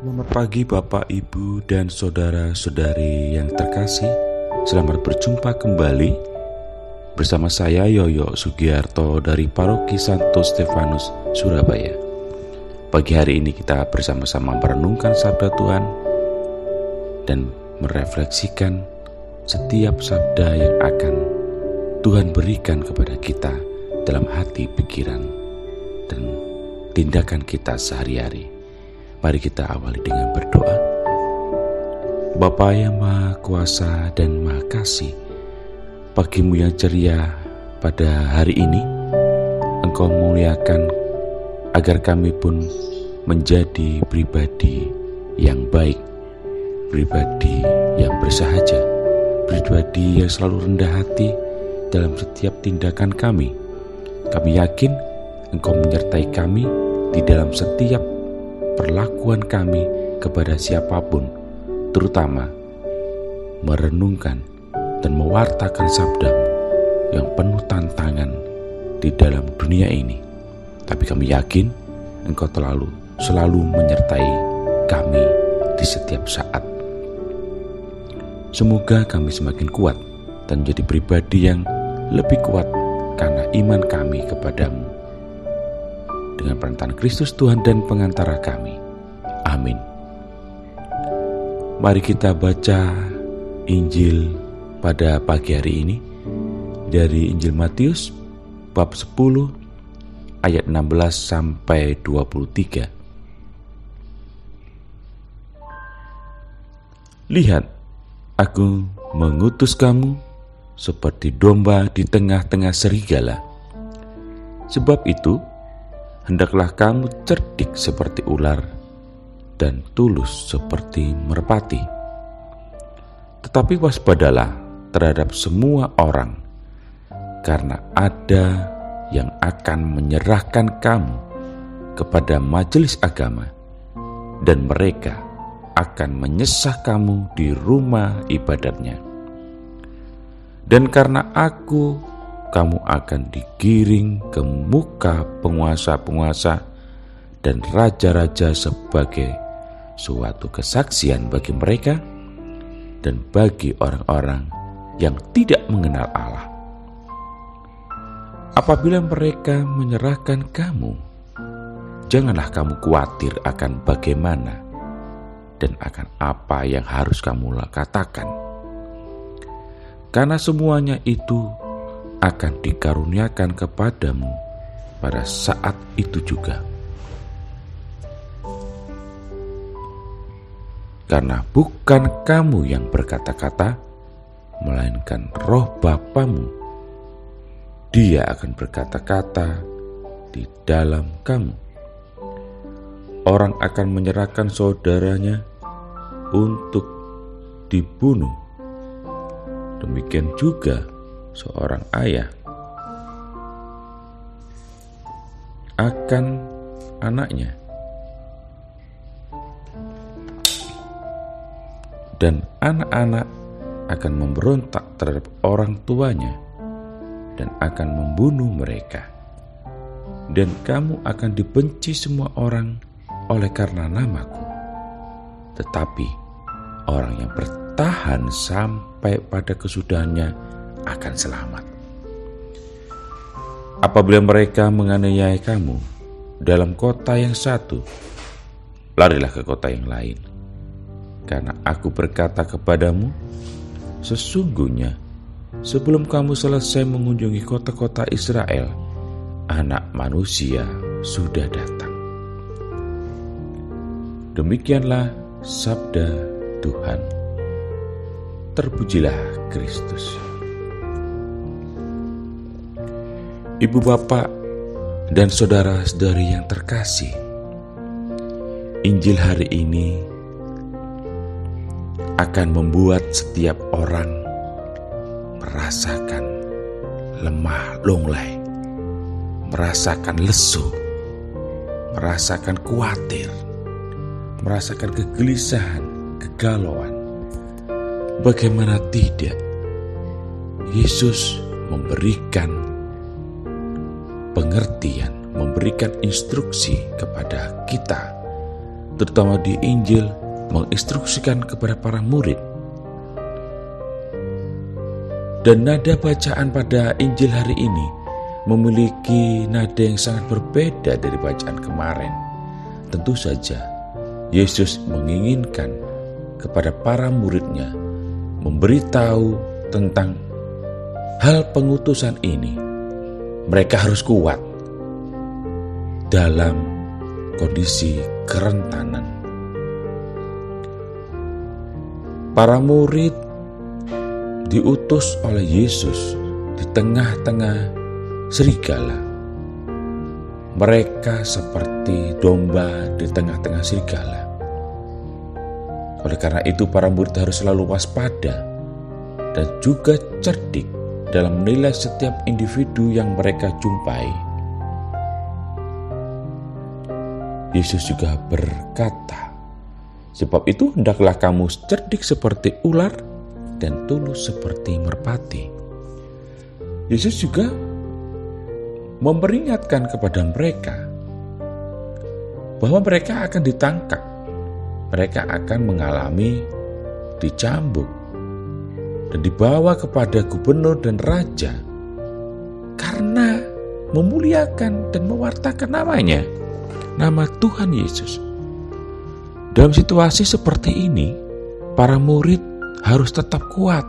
Selamat pagi Bapak, Ibu, dan saudara-saudari yang terkasih. Selamat berjumpa kembali bersama saya Yoyo Sugiarto dari Paroki Santo Stefanus, Surabaya. Pagi hari ini kita bersama-sama merenungkan sabda Tuhan dan merefleksikan setiap sabda yang akan Tuhan berikan kepada kita dalam hati, pikiran, dan tindakan kita sehari-hari. Mari kita awali dengan berdoa. Bapa yang Maha Kuasa dan Maha Kasih, pagimu yang ceria pada hari ini, Engkau muliakan agar kami pun menjadi pribadi yang baik, pribadi yang bersahaja, pribadi yang selalu rendah hati dalam setiap tindakan kami. Kami yakin Engkau menyertai kami di dalam setiap perlakuan kami kepada siapapun, terutama merenungkan dan mewartakan sabda-Mu yang penuh tantangan di dalam dunia ini. Tapi kami yakin Engkau selalu menyertai kami di setiap saat. Semoga kami semakin kuat dan menjadi pribadi yang lebih kuat karena iman kami kepadamu. Dengan perantaraan Kristus Tuhan dan pengantara kami. Amin. Mari kita baca Injil pada pagi hari ini dari Injil Matius bab 10 ayat 16 sampai 23. Lihat, aku mengutus kamu seperti domba di tengah-tengah serigala. Sebab itu, hendaklah kamu cerdik seperti ular dan tulus seperti merpati. Tetapi waspadalah terhadap semua orang, karena ada yang akan menyerahkan kamu kepada majelis agama, dan mereka akan menyesah kamu di rumah ibadatnya. Dan karena aku, kamu akan digiring ke muka penguasa-penguasa dan raja-raja sebagai suatu kesaksian bagi mereka dan bagi orang-orang yang tidak mengenal Allah. Apabila mereka menyerahkan kamu, janganlah kamu khawatir akan bagaimana dan akan apa yang harus kamu katakan, karena semuanya itu akan dikaruniakan kepadamu pada saat itu juga. Karena bukan kamu yang berkata-kata, melainkan Roh Bapamu. Dia akan berkata-kata di dalam kamu. Orang akan menyerahkan saudaranya untuk dibunuh. Demikian juga seorang ayah akan anaknya, dan anak-anak akan memberontak terhadap orang tuanya dan akan membunuh mereka. Dan kamu akan dibenci semua orang oleh karena namaku. Tetapi orang yang bertahan sampai pada kesudahannya akan selamat. Apabila mereka menganiaya kamu dalam kota yang satu, larilah ke kota yang lain. Karena aku berkata kepadamu, sesungguhnya sebelum kamu selesai mengunjungi kota-kota Israel, Anak Manusia sudah datang. Demikianlah sabda Tuhan. Terpujilah Kristus. Ibu, bapak, dan saudara-saudari yang terkasih, Injil hari ini akan membuat setiap orang merasakan lemah lunglai, merasakan lesu, merasakan khawatir, merasakan kegelisahan, kegalauan. Bagaimana tidak, Yesus memberikan pengertian, memberikan instruksi kepada kita terutama di Injil, menginstruksikan kepada para murid. Dan nada bacaan pada Injil hari ini memiliki nada yang sangat berbeda dari bacaan kemarin. Tentu saja, Yesus menginginkan kepada para muridnya memberitahu tentang hal pengutusan ini. Mereka harus kuat dalam kondisi kerentanan. Para murid diutus oleh Yesus di tengah-tengah serigala. Mereka seperti domba di tengah-tengah serigala. Oleh karena itu para murid harus selalu waspada dan juga cerdik dalam menilai setiap individu yang mereka jumpai. Yesus juga berkata, "Sebab itu hendaklah kamu cerdik seperti ular dan tulus seperti merpati." Yesus juga memperingatkan kepada mereka bahwa mereka akan ditangkap, mereka akan mengalami dicambuk dan dibawa kepada gubernur dan raja karena memuliakan dan mewartakan namanya, nama Tuhan Yesus. Dalam situasi seperti ini, para murid harus tetap kuat.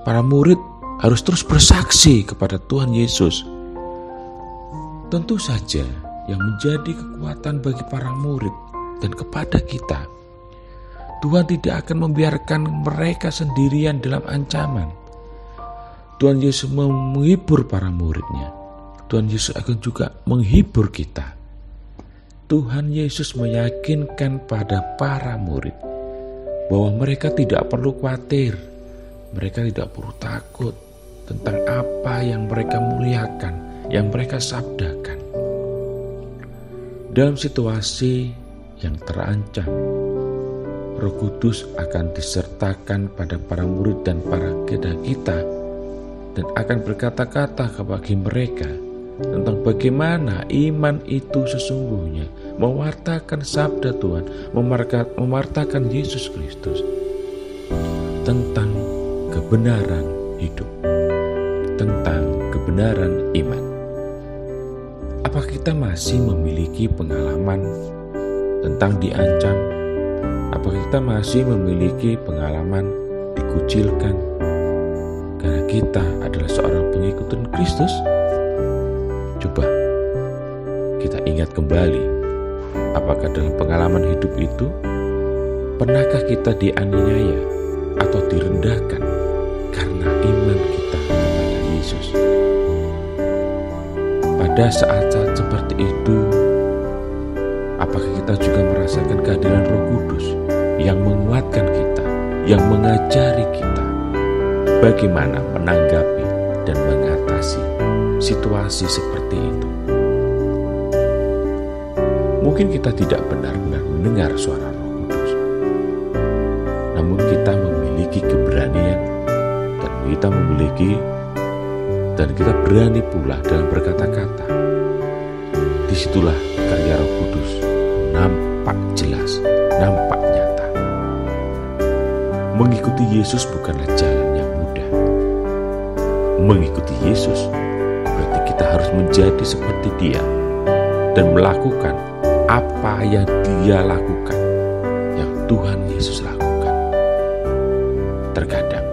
Para murid harus terus bersaksi kepada Tuhan Yesus. Tentu saja yang menjadi kekuatan bagi para murid dan kepada kita, Tuhan tidak akan membiarkan mereka sendirian dalam ancaman. Tuhan Yesus menghibur para muridnya. Tuhan Yesus akan juga menghibur kita. Tuhan Yesus meyakinkan pada para murid bahwa mereka tidak perlu khawatir, mereka tidak perlu takut tentang apa yang mereka muliakan, yang mereka sabdakan. Dalam situasi yang terancam, Roh Kudus akan disertakan pada para murid dan para kita dan akan berkata-kata bagi mereka tentang bagaimana iman itu sesungguhnya, mewartakan sabda Tuhan, mewartakan Yesus Kristus, tentang kebenaran hidup, tentang kebenaran iman. Apakah kita masih memiliki pengalaman tentang diancam? Apakah kita masih memiliki pengalaman dikucilkan karena kita adalah seorang pengikut Kristus? Coba kita ingat kembali, apakah dalam pengalaman hidup itu pernahkah kita dianiaya atau direndahkan karena iman kita kepada Yesus? Pada saat-saat seperti itu, apakah kita juga merasakan kehadiran Roh Kudus yang menguatkan kita, yang mengajari kita bagaimana menanggapi dan mengatasi situasi seperti itu? Mungkin kita tidak benar-benar mendengar suara Roh Kudus, namun kita memiliki keberanian dan kita berani pula dalam berkata-kata. Disitulah karya Roh Kudus nampak jelas, nampak nyata. Mengikuti Yesus bukanlah jalan yang mudah. Mengikuti Yesus berarti kita harus menjadi seperti Dia dan melakukan apa yang Dia lakukan, yang Tuhan Yesus lakukan. Terkadang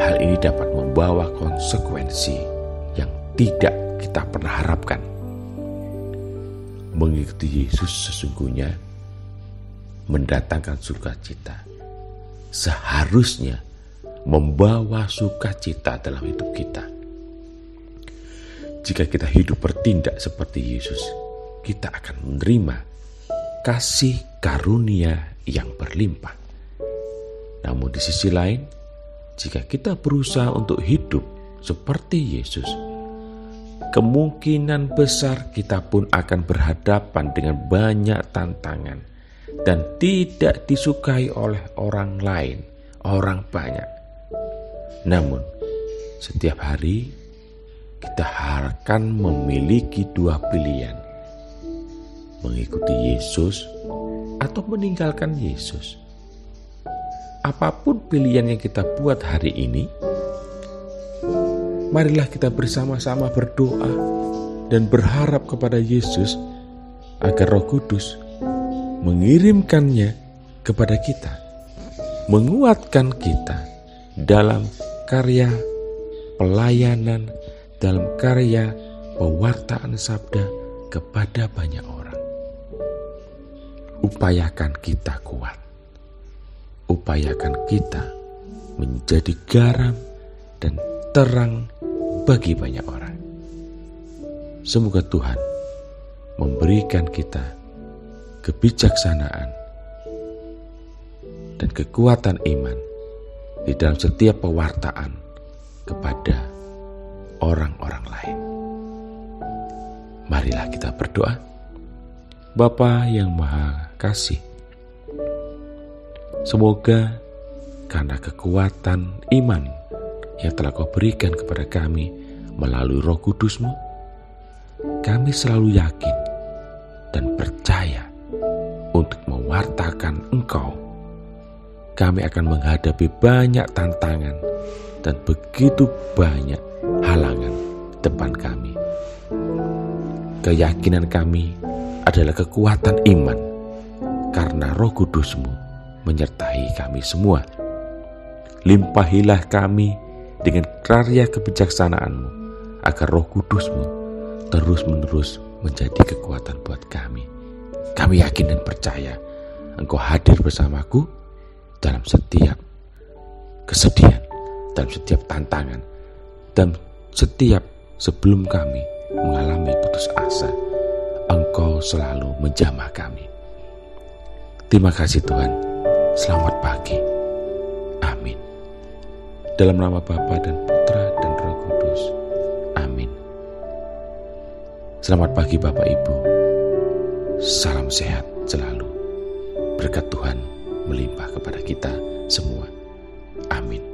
hal ini dapat membawa konsekuensi yang tidak kita pernah harapkan. Mengikuti Yesus sesungguhnya mendatangkan sukacita, seharusnya membawa sukacita dalam hidup kita. Jika kita hidup bertindak seperti Yesus, kita akan menerima kasih karunia yang berlimpah. Namun di sisi lain, jika kita berusaha untuk hidup seperti Yesus, kemungkinan besar kita pun akan berhadapan dengan banyak tantangan dan tidak disukai oleh orang lain, orang banyak. Namun, setiap hari kita akan memiliki dua pilihan. mengikuti Yesus atau meninggalkan Yesus. Apapun pilihan yang kita buat hari ini, marilah kita bersama-sama berdoa dan berharap kepada Yesus agar Roh Kudus mengirimkannya kepada kita, menguatkan kita dalam karya pelayanan, dalam karya pewartaan sabda kepada banyak orang. Upayakan kita kuat. Upayakan kita menjadi garam dan terang bagi banyak orang. Semoga Tuhan memberikan kita kebijaksanaan dan kekuatan iman di dalam setiap pewartaan kepada orang-orang lain. Marilah kita berdoa. Bapa yang Maha Kasih, semoga karena kekuatan iman yang telah Kau berikan kepada kami melalui Roh Kudus-Mu, kami selalu yakin dan percaya untuk mewartakan Engkau. Kami akan menghadapi banyak tantangan dan begitu banyak halangan depan kami. Keyakinan kami adalah kekuatan iman karena Roh Kudus-Mu menyertai kami semua. Limpahilah kami dengan karya kebijaksanaan-Mu agar Roh Kudus-Mu terus-menerus menjadi kekuatan buat kami. Kami yakin dan percaya Engkau hadir bersamaku dalam setiap kesedihan, dalam setiap tantangan, dan setiap sebelum kami mengalami putus asa. Engkau selalu menjamah kami. Terima kasih Tuhan. Selamat pagi. Amin. Dalam nama Bapa dan Putra dan Roh Kudus. Amin. Selamat pagi Bapak Ibu. Salam sehat selalu. Berkat Tuhan melimpah kepada kita semua. Amin.